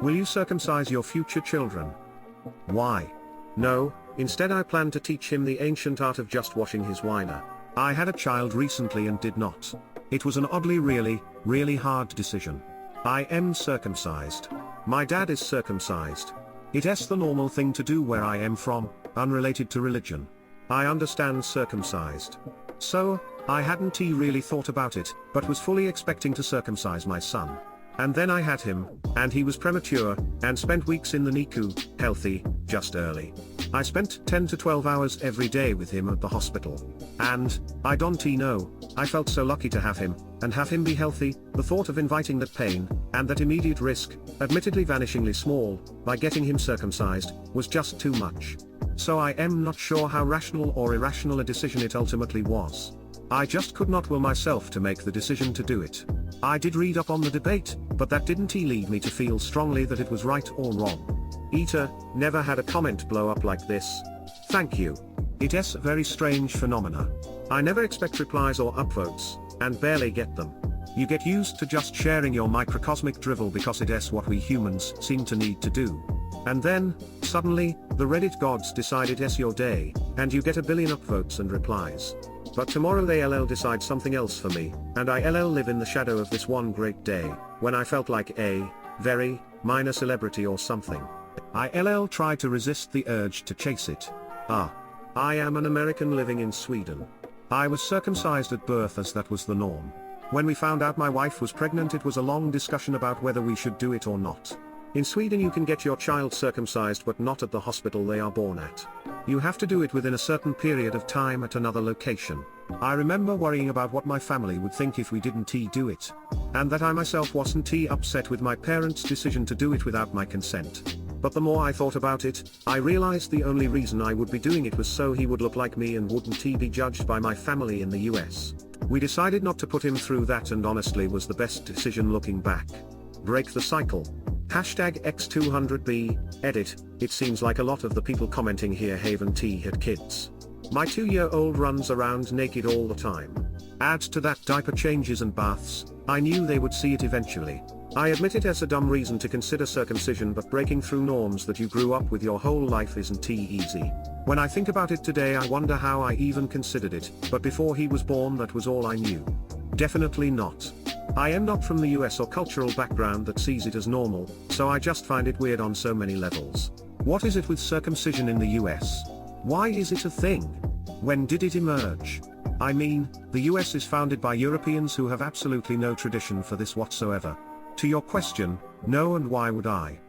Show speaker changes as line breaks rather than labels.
Will you circumcise your future children? Why? No, instead I plan to teach him the ancient art of just washing his whiner. I had a child recently and did not. It was an oddly really hard decision. I am circumcised. My dad is circumcised. It's the normal thing to do where I am from, unrelated to religion. I understand circumcised. So, I hadn't really thought about it, but was fully expecting to circumcise my son. And then I had him, and he was premature, and spent weeks in the NICU, healthy, just early. I spent 10 to 12 hours every day with him at the hospital. And, I don't know, I felt so lucky to have him, and have him be healthy. The thought of inviting that pain, and that immediate risk, admittedly vanishingly small, by getting him circumcised, was just too much. So I am not sure how rational or irrational a decision it ultimately was. I just could not will myself to make the decision to do it. I did read up on the debate, but that didn't lead me to feel strongly that it was right or wrong. Eater, never had a comment blow up like this. Thank you. It's a very strange phenomena. I never expect replies or upvotes, and barely get them. You get used to just sharing your microcosmic drivel because it's what we humans seem to need to do. And then, suddenly, the Reddit gods decide it's your day, and you get a billion upvotes and replies. But tomorrow they decide something else for me, and I live in the shadow of this one great day, when I felt like a very minor celebrity or something. I try to resist the urge to chase it. I am an American living in Sweden. I was circumcised at birth as that was the norm. When we found out my wife was pregnant, it was a long discussion about whether we should do it or not. In Sweden you can get your child circumcised, but not at the hospital they are born at. You have to do it within a certain period of time at another location. I remember worrying about what my family would think if we didn't do it. And that I myself wasn't upset with my parents' decision to do it without my consent. But the more I thought about it, I realized the only reason I would be doing it was so he would look like me and wouldn't be judged by my family in the US. We decided not to put him through that, and honestly was the best decision looking back. Break the cycle. #X200B, edit, it seems like a lot of the people commenting here haven't had kids. My 2-year-old runs around naked all the time. Add to that diaper changes and baths. I knew they would see it eventually. I admit it as a dumb reason to consider circumcision, but breaking through norms that you grew up with your whole life isn't easy. When I think about it today, I wonder how I even considered it, but before he was born that was all I knew. Definitely not. I am not from the US or cultural background that sees it as normal, so I just find it weird on so many levels. What is it with circumcision in the US? Why is it a thing? When did it emerge? I mean, the US is founded by Europeans who have absolutely no tradition for this whatsoever. To your question, no, and why would I?